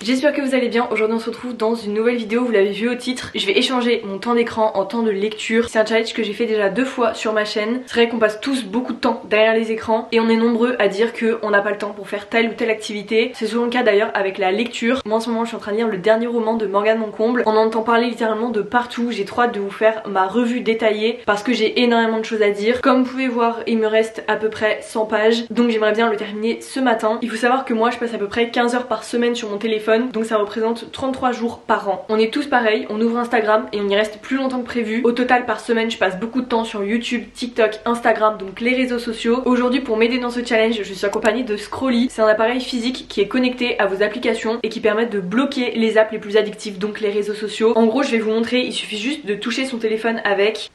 j'espère que vous allez bien. Aujourd'hui on se retrouve dans une nouvelle vidéo, vous l'avez vu au titre. Je vais échanger mon temps d'écran en temps de lecture. C'est un challenge que j'ai fait déjà 2 fois sur ma chaîne. C'est vrai qu'on passe tous beaucoup de temps derrière les écrans et on est nombreux à dire qu'on n'a pas le temps pour faire telle ou telle activité. C'est souvent le cas d'ailleurs avec la lecture. Moi en ce moment je suis en train de lire le dernier roman de Morgane Moncomble. On en entend parler littéralement de partout. J'ai trop hâte de vous faire ma revue détaillée parce que j'ai énormément de choses à dire. Comme vous pouvez voir, il me reste à peu près 100 pages, donc j'aimerais bien le terminer ce matin. Il faut savoir que moi je passe à peu près 15 heures par semaine sur mon téléphone, donc ça représente 33 jours par an. On est tous pareils, on ouvre Instagram et on y reste plus longtemps que prévu. Au total par semaine je passe beaucoup de temps sur YouTube, TikTok, Instagram, donc les réseaux sociaux. Aujourd'hui pour m'aider dans ce challenge je suis accompagnée de Scrolly. C'est un appareil physique qui est connecté à vos applications et qui permet de bloquer les apps les plus addictives, donc les réseaux sociaux. En gros je vais vous montrer, il suffit juste de toucher son téléphone avec...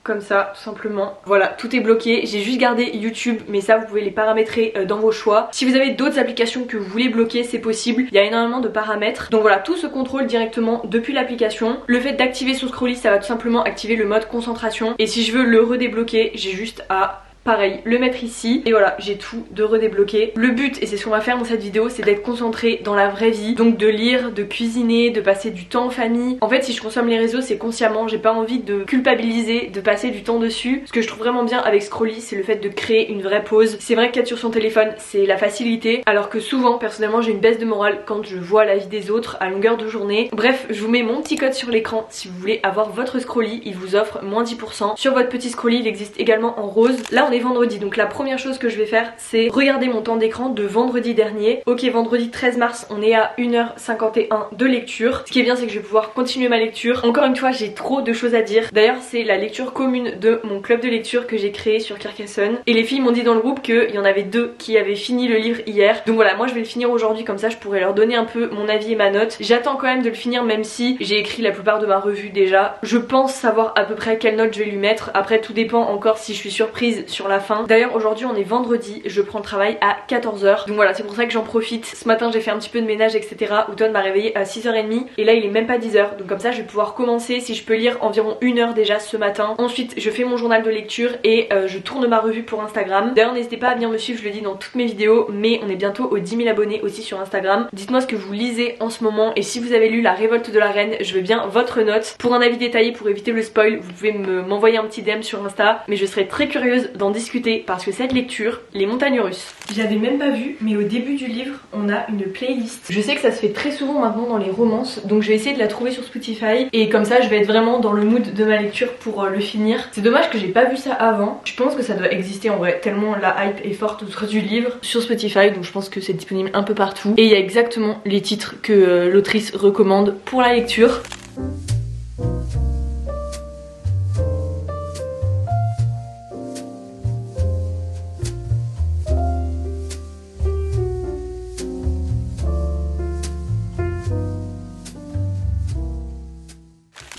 comme ça tout simplement, voilà, tout est bloqué. J'ai juste gardé YouTube mais ça vous pouvez les paramétrer dans vos choix. Si vous avez d'autres applications que vous voulez bloquer, c'est possible, il y a énormément de paramètres. Donc voilà, tout se contrôle directement depuis l'application. Le fait d'activer son Scrolly, ça va tout simplement activer le mode concentration, et si je veux le redébloquer j'ai juste à... pareil, le mettre ici et voilà, j'ai tout de redébloquer. Le but, et c'est ce qu'on va faire dans cette vidéo, c'est d'être concentré dans la vraie vie, donc de lire, de cuisiner, de passer du temps en famille. En fait si je consomme les réseaux c'est consciemment, j'ai pas envie de culpabiliser, de passer du temps dessus. Ce que je trouve vraiment bien avec Scrolly, c'est le fait de créer une vraie pause. C'est vrai qu'être sur son téléphone c'est la facilité, alors que souvent personnellement j'ai une baisse de morale quand je vois la vie des autres à longueur de journée. Bref, je vous mets mon petit code sur l'écran si vous voulez avoir votre Scrolly, il vous offre moins 10%. Sur votre petit Scrolly il existe également en rose. Là on est vendredi, donc la première chose que je vais faire c'est regarder mon temps d'écran de vendredi dernier. Ok, vendredi 13 mars on est à 1h51 de lecture. Ce qui est bien c'est que je vais pouvoir continuer ma lecture. Encore une fois j'ai trop de choses à dire. D'ailleurs c'est la lecture commune de mon club de lecture que j'ai créé sur Carcassonne, et les filles m'ont dit dans le groupe qu'il y en avait 2 qui avaient fini le livre hier. Donc voilà, moi je vais le finir aujourd'hui, comme ça je pourrai leur donner un peu mon avis et ma note. J'attends quand même de le finir même si j'ai écrit la plupart de ma revue déjà. Je pense savoir à peu près quelle note je vais lui mettre. Après tout dépend encore si je suis surprise sur la fin. D'ailleurs aujourd'hui on est vendredi, je prends le travail à 14h, donc voilà c'est pour ça que j'en profite. Ce matin j'ai fait un petit peu de ménage etc. Automne m'a réveillée à 6h30 et là il est même pas 10h, donc comme ça je vais pouvoir commencer, si je peux lire environ 1 heure déjà ce matin. Ensuite je fais mon journal de lecture et je tourne ma revue pour Instagram. D'ailleurs n'hésitez pas à venir me suivre, je le dis dans toutes mes vidéos, mais on est bientôt aux 10 000 abonnés aussi sur Instagram. Dites-moi ce que vous lisez en ce moment et si vous avez lu La Révolte de la Reine, je veux bien votre note. Pour un avis détaillé, pour éviter le spoil, vous pouvez m'envoyer un petit DM sur Insta, mais je serais très curieuse d'en discuter parce que cette lecture, Les Montagnes Russes, j'avais même pas vu, mais au début du livre on a une playlist. Je sais que ça se fait très souvent maintenant dans les romances, donc je vais essayer de la trouver sur Spotify et comme ça je vais être vraiment dans le mood de ma lecture pour le finir. C'est dommage que j'ai pas vu ça avant, je pense que ça doit exister en vrai tellement la hype est forte autour du livre sur Spotify, donc je pense que c'est disponible un peu partout et il y a exactement les titres que l'autrice recommande pour la lecture.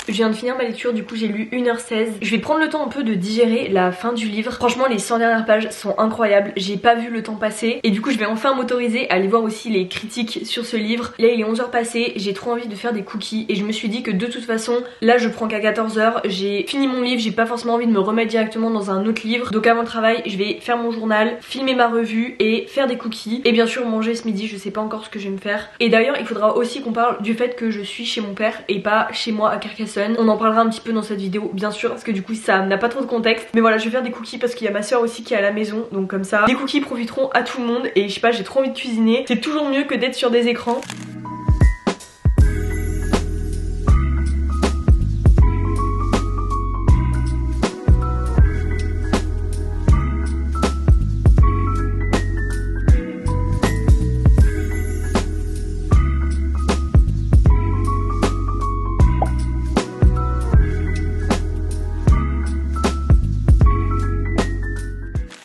Je viens de finir ma lecture, du coup j'ai lu 1h16. Je vais prendre le temps un peu de digérer la fin du livre. Franchement les 100 dernières pages sont incroyables, j'ai pas vu le temps passer. Et du coup je vais enfin m'autoriser à aller voir aussi les critiques sur ce livre. Là il est 11h passé, j'ai trop envie de faire des cookies et je me suis dit que de toute façon là je prends qu'à 14h. J'ai fini mon livre, j'ai pas forcément envie de me remettre directement dans un autre livre. Donc avant le travail je vais faire mon journal, filmer ma revue et faire des cookies. Et bien sûr manger ce midi, je sais pas encore ce que je vais me faire. Et d'ailleurs il faudra aussi qu'on parle du fait que je suis chez mon père et pas chez moi à Carcassonne. On en parlera un petit peu dans cette vidéo bien sûr parce que du coup ça n'a pas trop de contexte. Mais voilà je vais faire des cookies parce qu'il y a ma soeur aussi qui est à la maison. Donc comme ça les cookies profiteront à tout le monde. Et je sais pas, j'ai trop envie de cuisiner. C'est toujours mieux que d'être sur des écrans.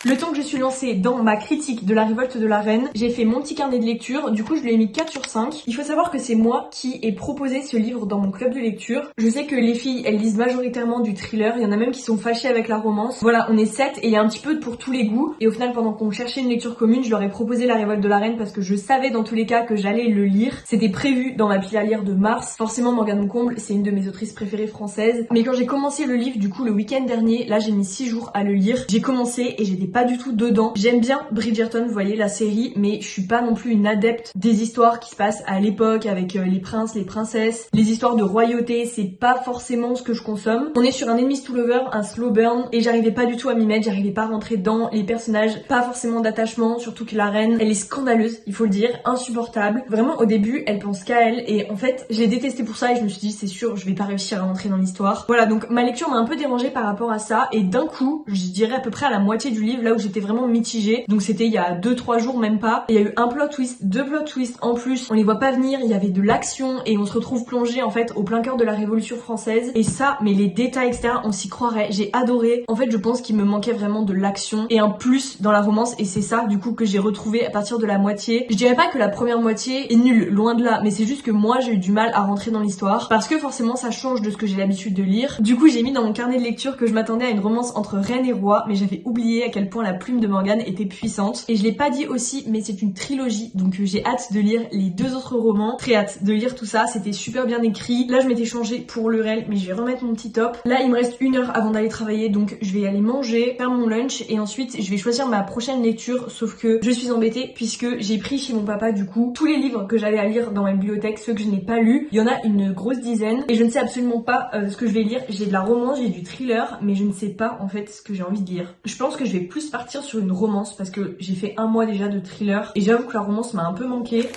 Le temps que je suis lancée dans ma critique de La Révolte de la Reine, j'ai fait mon petit carnet de lecture, du coup je lui ai mis 4 sur 5. Il faut savoir que c'est moi qui ai proposé ce livre dans mon club de lecture. Je sais que les filles elles lisent majoritairement du thriller, il y en a même qui sont fâchées avec la romance. Voilà, on est 7 et il y a un petit peu pour tous les goûts. Et au final pendant qu'on cherchait une lecture commune, je leur ai proposé La Révolte de la Reine parce que je savais dans tous les cas que j'allais le lire. C'était prévu dans ma pile à lire de mars. Forcément Morgane Moncomble, c'est une de mes autrices préférées françaises. Mais quand j'ai commencé le livre, du coup le week-end dernier, là j'ai mis 6 jours à le lire. J'ai commencé et j'étais pas du tout dedans. J'aime bien Bridgerton, vous voyez la série, mais je suis pas non plus une adepte des histoires qui se passent à l'époque avec les princes, les princesses, les histoires de royauté, c'est pas forcément ce que je consomme. On est sur un enemies to lover, un slow burn, et j'arrivais pas du tout à m'y mettre, j'arrivais pas à rentrer dans les personnages, pas forcément d'attachement, surtout que la reine, elle est scandaleuse, il faut le dire, insupportable. Vraiment au début, elle pense qu'à elle, et en fait, je l'ai détestée pour ça, et je me suis dit, c'est sûr, je vais pas réussir à rentrer dans l'histoire. Voilà, donc ma lecture m'a un peu dérangée par rapport à ça, et d'un coup, je dirais à peu près à la moitié du livre, là où j'étais vraiment mitigée, donc c'était il y a 2-3 jours même pas, il y a eu un plot twist, 2 plot twists en plus, on les voit pas venir, il y avait de l'action, et on se retrouve plongé en fait au plein cœur de la Révolution française, et ça, mais les détails etc, on s'y croirait, j'ai adoré. En fait je pense qu'il me manquait vraiment de l'action, et un plus dans la romance, et c'est ça du coup que j'ai retrouvé à partir de la moitié. Je dirais pas que la première moitié est nulle, loin de là, mais c'est juste que moi j'ai eu du mal à rentrer dans l'histoire, parce que forcément ça change de ce que j'ai l'habitude de lire. Du coup j'ai mis dans mon carnet de lecture que je m'attendais à une romance entre reine et roi, mais j'avais oublié à quel point la plume de Morgane était puissante. Et je l'ai pas dit aussi, mais c'est une trilogie, donc j'ai hâte de lire les 2 autres romans, très hâte de lire tout ça, c'était super bien écrit. Là je m'étais changée pour le réel, mais je vais remettre mon petit top. Là il me reste 1 heure avant d'aller travailler, donc je vais aller manger, faire mon lunch, et ensuite je vais choisir ma prochaine lecture, sauf que je suis embêtée puisque j'ai pris chez mon papa du coup tous les livres que j'avais à lire dans ma bibliothèque, ceux que je n'ai pas lus. Il y en a une grosse dizaine, et je ne sais absolument pas ce que je vais lire. J'ai de la romance, j'ai du thriller, mais je ne sais pas en fait ce que j'ai envie de lire. Je pense que je vais plus partir sur une romance parce que j'ai fait 1 mois déjà de thriller, et j'avoue que la romance m'a un peu manqué.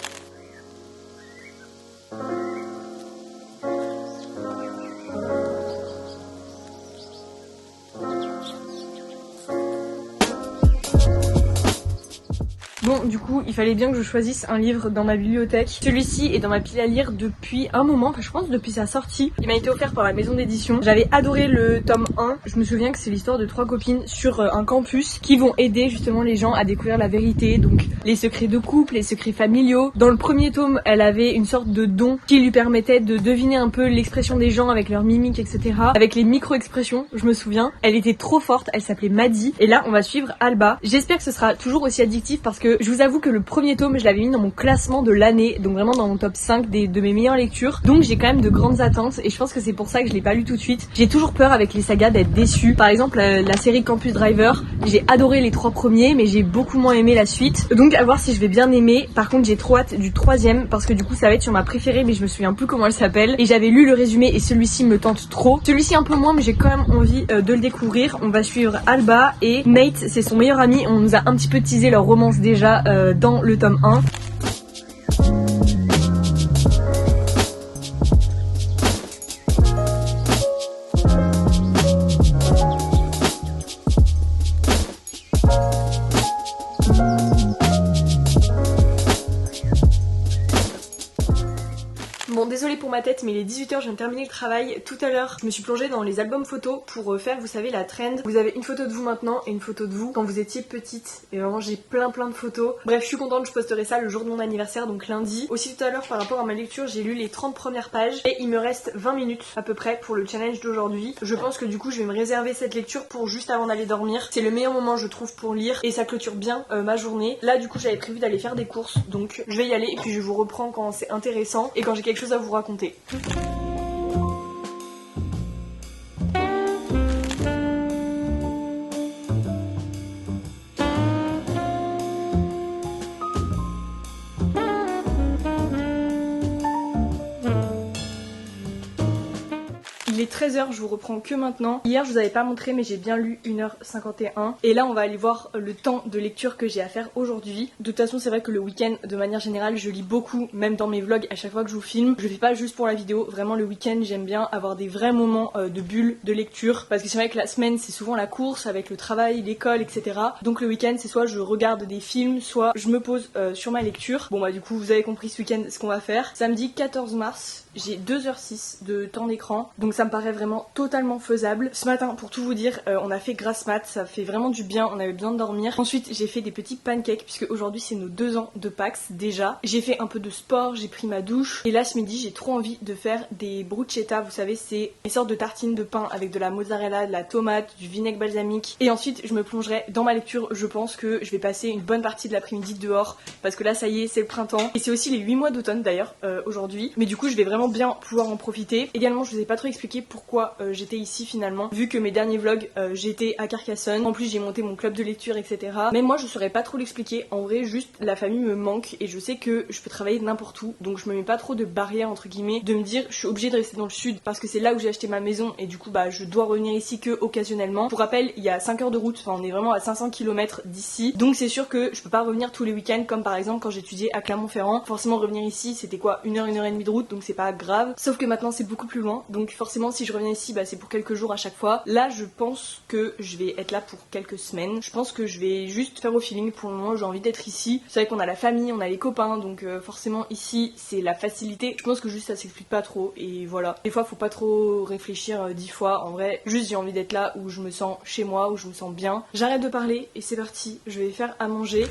Bon, du coup, il fallait bien que je choisisse un livre dans ma bibliothèque. Celui-ci est dans ma pile à lire depuis un moment, enfin je pense depuis sa sortie. Il m'a été offert par la maison d'édition. J'avais adoré le tome 1. Je me souviens que c'est l'histoire de 3 copines sur un campus qui vont aider justement les gens à découvrir la vérité, donc les secrets de couple, les secrets familiaux. Dans le premier tome, elle avait une sorte de don qui lui permettait de deviner un peu l'expression des gens avec leur mimique, etc. Avec les micro-expressions, je me souviens. Elle était trop forte, elle s'appelait Maddie. Et là, on va suivre Alba. J'espère que ce sera toujours aussi addictif parce que je vous avoue que le premier tome, je l'avais mis dans mon classement de l'année, donc vraiment dans mon top 5 de mes meilleures lectures. Donc j'ai quand même de grandes attentes, et je pense que c'est pour ça que je l'ai pas lu tout de suite. J'ai toujours peur avec les sagas d'être déçue. Par exemple, la série Campus Driver, j'ai adoré les 3 premiers, mais j'ai beaucoup moins aimé la suite. Donc à voir si je vais bien aimer. Par contre, j'ai trop hâte du 3e, parce que du coup ça va être sur ma préférée, mais je me souviens plus comment elle s'appelle. Et j'avais lu le résumé, et celui-ci me tente trop. Celui-ci un peu moins, mais j'ai quand même envie de le découvrir. On va suivre Alba, et Nate, c'est son meilleur ami. On nous a un petit peu teasé leur romance déjà dans le tome 1. Bon, désolée pour ma tête, mais il est 18h, je viens de terminer le travail. Tout à l'heure, je me suis plongée dans les albums photos pour faire, vous savez, la trend. Vous avez une photo de vous maintenant et une photo de vous quand vous étiez petite. Et vraiment, j'ai plein de photos. Bref, je suis contente, je posterai ça le jour de mon anniversaire, donc lundi. Aussi tout à l'heure, par rapport à ma lecture, j'ai lu les 30 premières pages et il me reste 20 minutes à peu près pour le challenge d'aujourd'hui. Je pense que du coup, je vais me réserver cette lecture pour juste avant d'aller dormir. C'est le meilleur moment, je trouve, pour lire, et ça clôture bien ma journée. Là, du coup, j'avais prévu d'aller faire des courses, donc je vais y aller et puis je vous reprends quand c'est intéressant et quand j'ai quelque chose à vous raconter. Il est 13h, je vous reprends que maintenant. Hier je vous avais pas montré, mais j'ai bien lu 1h51. Et là on va aller voir le temps de lecture que j'ai à faire aujourd'hui. De toute façon c'est vrai que le week-end, de manière générale, je lis beaucoup, même dans mes vlogs à chaque fois que je vous filme. Je fais pas juste pour la vidéo, vraiment le week-end j'aime bien avoir des vrais moments de bulle, de lecture. Parce que c'est vrai que la semaine c'est souvent la course avec le travail, l'école, etc. Donc le week-end c'est soit je regarde des films, soit je me pose sur ma lecture. Bon bah du coup vous avez compris ce week-end ce qu'on va faire. Samedi 14 mars, j'ai 2h06 de temps d'écran, donc ça me paraît vraiment totalement faisable. Ce matin, pour tout vous dire, on a fait grasse mat, ça fait vraiment du bien, on avait besoin de dormir. Ensuite, j'ai fait des petits pancakes, puisque aujourd'hui c'est nos 2 ans de Pax déjà. J'ai fait un peu de sport, j'ai pris ma douche, et là ce midi j'ai trop envie de faire des bruschetta, vous savez, c'est des sortes de tartines de pain avec de la mozzarella, de la tomate, du vinaigre balsamique. Et ensuite, je me plongerai dans ma lecture. Je pense que je vais passer une bonne partie de l'après-midi dehors, parce que là ça y est, c'est le printemps. Et c'est aussi les 8 mois d'automne d'ailleurs, aujourd'hui. Mais du coup, je vais vraiment vraiment bien pouvoir en profiter. Également je vous ai pas trop expliqué pourquoi j'étais ici finalement, vu que mes derniers vlogs j'étais à Carcassonne, en plus j'ai monté mon club de lecture etc. Mais moi je saurais pas trop l'expliquer, en vrai juste la famille me manque et je sais que je peux travailler n'importe où, donc je me mets pas trop de barrières entre guillemets de me dire je suis obligée de rester dans le sud parce que c'est là où j'ai acheté ma maison et du coup bah je dois revenir ici que occasionnellement. Pour rappel il y a 5 heures de route, enfin on est vraiment à 500 km d'ici, donc c'est sûr que je peux pas revenir tous les week-ends comme par exemple quand j'étudiais à Clermont-Ferrand. Forcément revenir ici c'était quoi, 1 heure, 1 heure et demie de route, donc c'est pas grave, sauf que maintenant c'est beaucoup plus loin, donc forcément si je reviens ici bah c'est pour quelques jours à chaque fois. Là je pense que je vais être là pour quelques semaines, je pense que je vais juste faire au feeling. Pour le moment j'ai envie d'être ici, c'est vrai qu'on a la famille, on a les copains, donc forcément ici c'est la facilité. Je pense que juste ça s'explique pas trop et voilà. Des fois faut pas trop réfléchir 10 fois, en vrai juste j'ai envie d'être là où je me sens chez moi, où je me sens bien. J'arrête de parler et c'est parti, je vais faire à manger.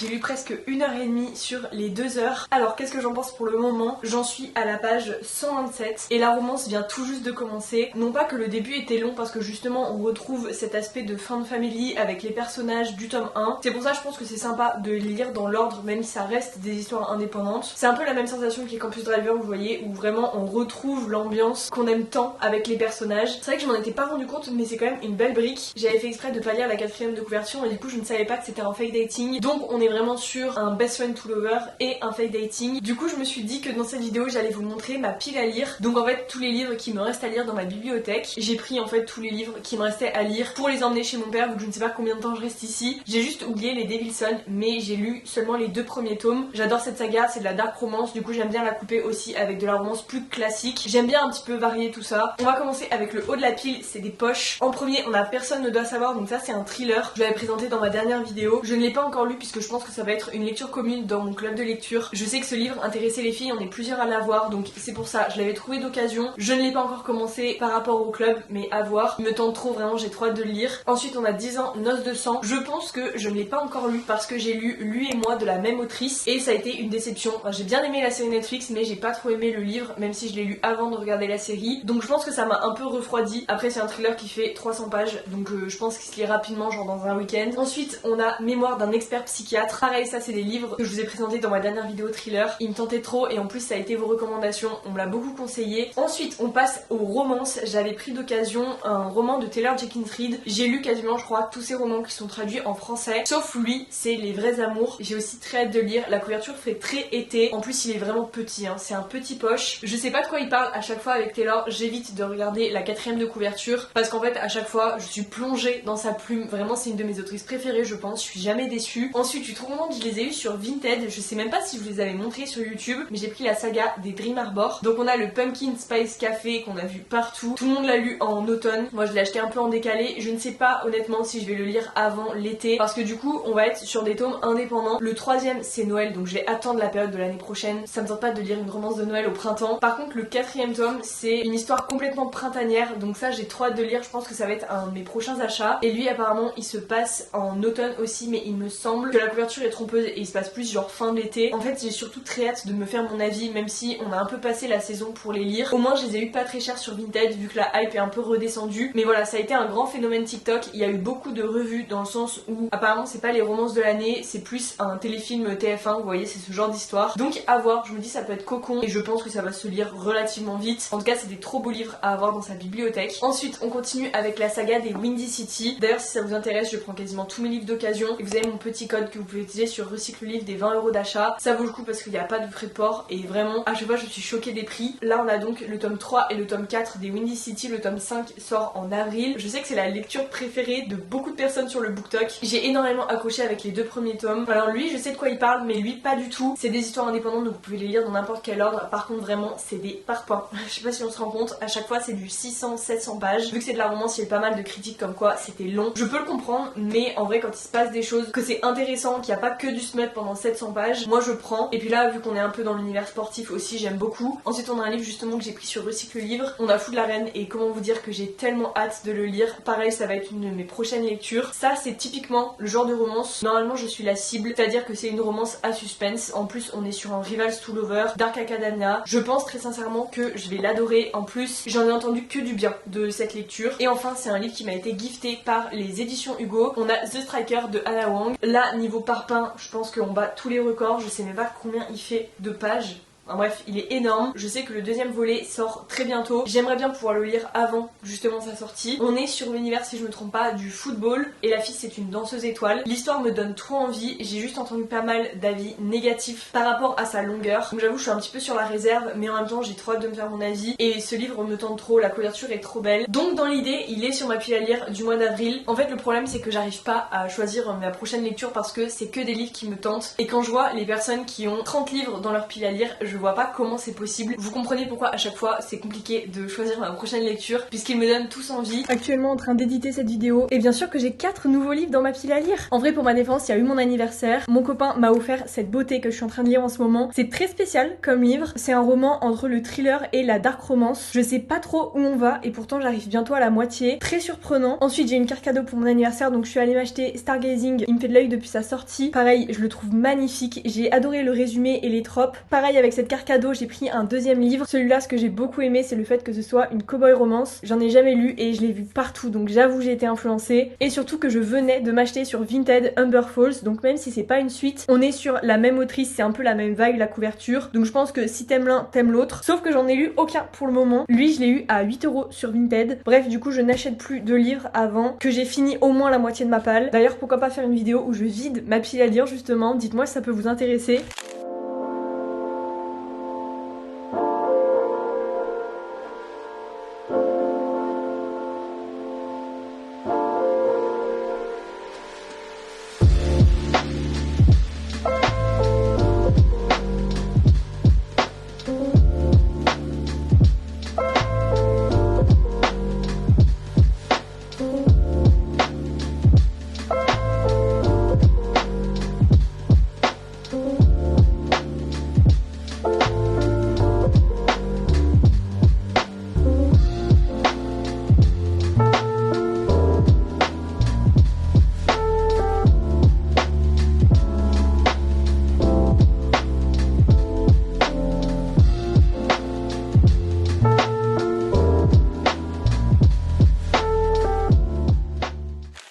J'ai lu presque 1h30 sur les 2 heures. Alors qu'est-ce que j'en pense pour le moment? J'en suis à la page 127 et la romance vient tout juste de commencer. Non pas que le début était long parce que justement on retrouve cet aspect de fin de famille avec les personnages du tome 1. C'est pour ça je pense que c'est sympa de les lire dans l'ordre même si ça reste des histoires indépendantes. C'est un peu la même sensation que Campus Driver, vous voyez, où vraiment on retrouve l'ambiance qu'on aime tant avec les personnages. C'est vrai que je m'en étais pas rendu compte mais c'est quand même une belle brique. J'avais fait exprès de pas lire la 4ème de couverture et du coup je ne savais pas que c'était un fake dating. Donc on est vraiment sur un best friend to lover et un fake dating. Du coup je me suis dit que dans cette vidéo j'allais vous montrer ma pile à lire. Donc en fait tous les livres qui me restent à lire dans ma bibliothèque. J'ai pris en fait tous les livres qui me restaient à lire pour les emmener chez mon père, donc je ne sais pas combien de temps je reste ici. J'ai juste oublié les Devilson mais j'ai lu seulement les 2 premiers tomes. J'adore cette saga, c'est de la dark romance, du coup j'aime bien la couper aussi avec de la romance plus classique. J'aime bien un petit peu varier tout ça. On va commencer avec le haut de la pile, c'est des poches. En premier on a Personne ne doit savoir, donc ça c'est un thriller. Je l'avais présenté dans ma dernière vidéo. Je ne l'ai pas encore lu puisque je pense que ça va être une lecture commune dans mon club de lecture. Je sais que ce livre intéressait les filles, on est plusieurs à l'avoir, donc c'est pour ça, je l'avais trouvé d'occasion. Je ne l'ai pas encore commencé par rapport au club, mais à voir. Il me tente trop, vraiment, j'ai trop hâte de le lire. Ensuite on a 10 ans, Noces de sang. Je pense que je ne l'ai pas encore lu parce que j'ai lu Lui et moi de la même autrice et ça a été une déception. Enfin, j'ai bien aimé la série Netflix mais j'ai pas trop aimé le livre, même si je l'ai lu avant de regarder la série. Donc je pense que ça m'a un peu refroidi. Après c'est un thriller qui fait 300 pages, donc je pense qu'il se lit rapidement, genre dans un week-end. Ensuite on a Mémoire d'un expert psychiatre. Pareil, ça c'est des livres que je vous ai présentés dans ma dernière vidéo thriller. Il me tentait trop et en plus ça a été vos recommandations, on me l'a beaucoup conseillé. Ensuite on passe aux romances. J'avais pris d'occasion un roman de Taylor Jenkins Reid. J'ai lu quasiment je crois tous ces romans qui sont traduits en français, sauf lui, c'est Les Vrais Amours. J'ai aussi très hâte de lire. La couverture fait très été. En plus il est vraiment petit, hein. C'est un petit poche. Je sais pas de quoi il parle à chaque fois avec Taylor. J'évite de regarder la 4ème de couverture parce qu'en fait à chaque fois je suis plongée dans sa plume. Vraiment c'est une de mes autrices préférées je pense. Je suis jamais déçue. Ensuite je suis trop contente, je les ai eu sur Vinted. Je sais même pas si je vous les avais montrés sur YouTube, mais j'ai pris la saga des Dream Arbor. Donc on a le Pumpkin Spice Café qu'on a vu partout. Tout le monde l'a lu en automne. Moi je l'ai acheté un peu en décalé. Je ne sais pas honnêtement si je vais le lire avant l'été parce que du coup on va être sur des tomes indépendants. Le 3ème c'est Noël, donc je vais attendre la période de l'année prochaine. Ça me tente pas de lire une romance de Noël au printemps. Par contre le 4ème tome c'est une histoire complètement printanière, donc ça j'ai trop hâte de lire. Je pense que ça va être un de mes prochains achats. Et lui apparemment il se passe en automne aussi, mais il me semble que la couverture est trompeuse et il se passe plus genre fin de l'été. En fait j'ai surtout très hâte de me faire mon avis, même si on a un peu passé la saison pour les lire. Au moins je les ai eu pas très cher sur Vinted vu que la hype est un peu redescendue. Mais voilà, ça a été un grand phénomène TikTok. Il y a eu beaucoup de revues dans le sens où apparemment c'est pas les romances de l'année, c'est plus un téléfilm TF1, vous voyez, c'est ce genre d'histoire. Donc à voir, je me dis ça peut être cocon et je pense que ça va se lire relativement vite. En tout cas c'est des trop beaux livres à avoir dans sa bibliothèque. Ensuite on continue avec la saga des Windy City. D'ailleurs si ça vous intéresse, je prends quasiment tous mes livres d'occasion et vous avez mon petit code que vous pouvez utiliser sur Recycle Livre des 20 € d'achat. Ça vaut le coup parce qu'il n'y a pas de frais de port et vraiment à chaque fois je suis choquée des prix. Là on a donc le tome 3 et le tome 4 des Windy City, le tome 5 sort en avril. Je sais que c'est la lecture préférée de beaucoup de personnes sur le BookTok. J'ai énormément accroché avec les 2 premiers tomes. Alors lui je sais de quoi il parle mais lui pas du tout. C'est des histoires indépendantes donc vous pouvez les lire dans n'importe quel ordre. Par contre vraiment c'est des parpaings. Je sais pas si on se rend compte, à chaque fois c'est du 600-700 pages. Vu que c'est de la romance, il y a eu pas mal de critiques comme quoi c'était long. Je peux le comprendre mais en vrai quand il se passe des choses, que c'est intéressant, qu'il n'y a pas que du smut pendant 700 pages, moi je prends. Et puis là vu qu'on est un peu dans l'univers sportif aussi, j'aime beaucoup. Ensuite on a un livre justement que j'ai pris sur Recycle Livre. On a Fou de la Reine et comment vous dire que j'ai tellement hâte de le lire. Pareil ça va être une de mes prochaines lectures. Ça c'est typiquement le genre de romance, normalement je suis la cible, c'est-à-dire que c'est une romance à suspense. En plus on est sur un Rivals to Lover, Dark Academia. Je pense très sincèrement que je vais l'adorer. En plus j'en ai entendu que du bien de cette lecture. Et enfin c'est un livre qui m'a été gifté par les éditions Hugo. On a The Striker de Anna Wang. Là niveau parpaing je pense qu'on bat tous les records. Je sais même pas combien il fait de pages. Enfin, bref, il est énorme. Je sais que le deuxième volet sort très bientôt. J'aimerais bien pouvoir le lire avant justement sa sortie. On est sur l'univers, si je me trompe pas, du football et la fille c'est une danseuse étoile. L'histoire me donne trop envie. J'ai juste entendu pas mal d'avis négatifs par rapport à sa longueur. Donc j'avoue je suis un petit peu sur la réserve mais en même temps j'ai trop hâte de me faire mon avis. Et ce livre me tente trop, la couverture est trop belle. Donc dans l'idée il est sur ma pile à lire du mois d'avril. En fait le problème c'est que j'arrive pas à choisir ma prochaine lecture parce que c'est que des livres qui me tentent. Et quand je vois les personnes qui ont 30 livres dans leur pile à lire, je vois pas comment c'est possible. Vous comprenez pourquoi à chaque fois c'est compliqué de choisir ma prochaine lecture puisqu'ils me donnent tous envie. Actuellement en train d'éditer cette vidéo et bien sûr que j'ai 4 nouveaux livres dans ma pile à lire. En vrai pour ma défense il y a eu mon anniversaire. Mon copain m'a offert cette beauté que je suis en train de lire en ce moment. C'est très spécial comme livre. C'est un roman entre le thriller et la dark romance. Je sais pas trop où on va et pourtant j'arrive bientôt à la moitié. Très surprenant. Ensuite j'ai une carte cadeau pour mon anniversaire donc je suis allée m'acheter Stargazing. Il me fait de l'œil depuis sa sortie. Pareil je le trouve magnifique. J'ai adoré le résumé et les tropes. Pareil avec cette carte cadeau j'ai pris un deuxième livre. Celui-là ce que j'ai beaucoup aimé c'est le fait que ce soit une cowboy romance. J'en ai jamais lu et je l'ai vu partout donc j'avoue j'ai été influencée. Et surtout que je venais de m'acheter sur Vinted Humber Falls donc même si c'est pas une suite, on est sur la même autrice, c'est un peu la même vibe la couverture. Donc je pense que si t'aimes l'un, t'aimes l'autre. Sauf que j'en ai lu aucun pour le moment. Lui je l'ai eu à 8 € sur Vinted. Bref du coup je n'achète plus de livres avant que j'ai fini au moins la moitié de ma palle. D'ailleurs pourquoi pas faire une vidéo où je vide ma pile à lire justement. Dites-moi si ça peut vous intéresser.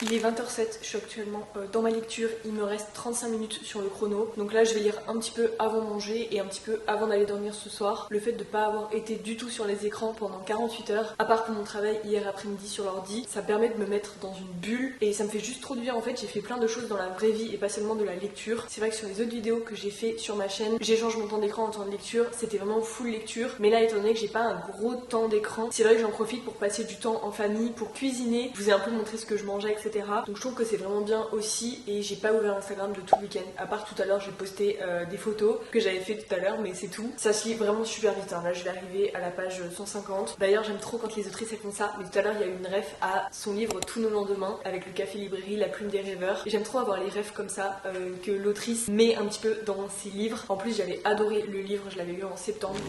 Il est 20h07, je suis actuellement dans ma lecture, il me reste 35 minutes sur le chrono. Donc là je vais lire un petit peu avant manger et un petit peu avant d'aller dormir ce soir. Le fait de pas avoir été du tout sur les écrans pendant 48 heures, à part pour mon travail hier après-midi sur l'ordi, ça permet de me mettre dans une bulle et ça me fait juste trop de bien en fait. J'ai fait plein de choses dans la vraie vie et pas seulement de la lecture. C'est vrai que sur les autres vidéos que j'ai fait sur ma chaîne, j'échange mon temps d'écran en temps de lecture, c'était vraiment full lecture. Mais là étant donné que j'ai pas un gros temps d'écran, c'est vrai que j'en profite pour passer du temps en famille, pour cuisiner. Je vous ai un peu montré ce que je mangeais etc. Donc je trouve que c'est vraiment bien aussi et j'ai pas ouvert Instagram de tout le week-end. À part tout à l'heure j'ai posté des photos que j'avais fait tout à l'heure mais c'est tout. Ça se lit vraiment super vite hein. Là je vais arriver à la page 150. D'ailleurs j'aime trop quand les autrices elles font ça. Mais tout à l'heure il y a eu une ref à son livre Tous nos lendemains avec le café librairie, la plume des rêveurs. Et j'aime trop avoir les refs comme ça que l'autrice met un petit peu dans ses livres. En plus j'avais adoré le livre, je l'avais lu en septembre.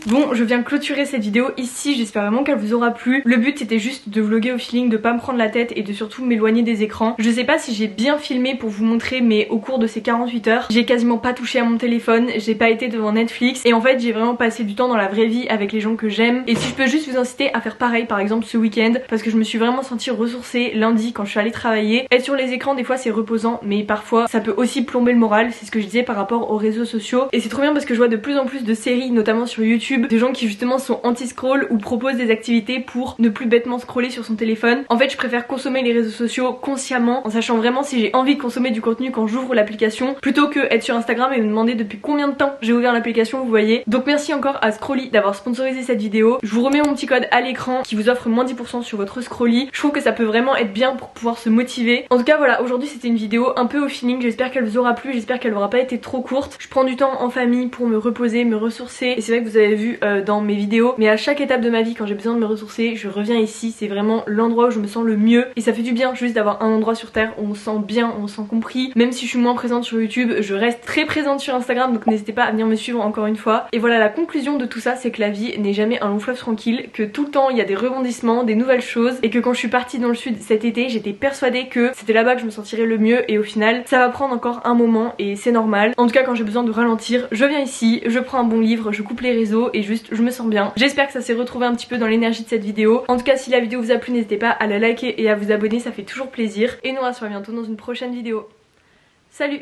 Bon, je viens clôturer cette vidéo ici, j'espère vraiment qu'elle vous aura plu. Le but c'était juste de vlogger au feeling, de pas me prendre la tête et de surtout m'éloigner des écrans. Je sais pas si j'ai bien filmé pour vous montrer, mais au cours de ces 48 heures, j'ai quasiment pas touché à mon téléphone, j'ai pas été devant Netflix et en fait j'ai vraiment passé du temps dans la vraie vie avec les gens que j'aime. Et si je peux juste vous inciter à faire pareil par exemple ce week-end, parce que je me suis vraiment sentie ressourcée lundi quand je suis allée travailler. Être sur les écrans des fois c'est reposant, mais parfois ça peut aussi plomber le moral, c'est ce que je disais par rapport aux réseaux sociaux. Et c'est trop bien parce que je vois de plus en plus de séries, notamment sur YouTube, de gens qui justement sont anti-scroll ou proposent des activités pour ne plus bêtement scroller sur son téléphone. En fait je préfère consommer les réseaux sociaux consciemment, en sachant vraiment si j'ai envie de consommer du contenu quand j'ouvre l'application, plutôt que être sur Instagram et me demander depuis combien de temps j'ai ouvert l'application, vous voyez. Donc merci encore à Scrolly d'avoir sponsorisé cette vidéo. Je vous remets mon petit code à l'écran qui vous offre moins 10% sur votre Scrolly. Je trouve que ça peut vraiment être bien pour pouvoir se motiver. En tout cas voilà, aujourd'hui c'était une vidéo un peu au feeling, j'espère qu'elle vous aura plu, j'espère qu'elle aura pas été trop courte. Je prends du temps en famille pour me reposer, me ressourcer, et c'est vrai que vous avez vu dans mes vidéos, mais à chaque étape de ma vie quand j'ai besoin de me ressourcer, je reviens ici, c'est vraiment l'endroit où je me sens le mieux et ça fait du bien juste d'avoir un endroit sur terre où on se sent bien, on se sent compris. Même si je suis moins présente sur YouTube, je reste très présente sur Instagram, donc n'hésitez pas à venir me suivre encore une fois. Et voilà, la conclusion de tout ça, c'est que la vie n'est jamais un long fleuve tranquille, que tout le temps il y a des rebondissements, des nouvelles choses, et que quand je suis partie dans le sud cet été, j'étais persuadée que c'était là-bas que je me sentirais le mieux, et au final ça va prendre encore un moment et c'est normal. En tout cas quand j'ai besoin de ralentir, je viens ici, je prends un bon livre, je coupe les réseaux et juste je me sens bien. J'espère que ça s'est retrouvé un petit peu dans l'énergie de cette vidéo. En tout cas si la vidéo vous a plu, n'hésitez pas à la liker et à vous abonner, ça fait toujours plaisir. Et nous on se revoit bientôt dans une prochaine vidéo. Salut!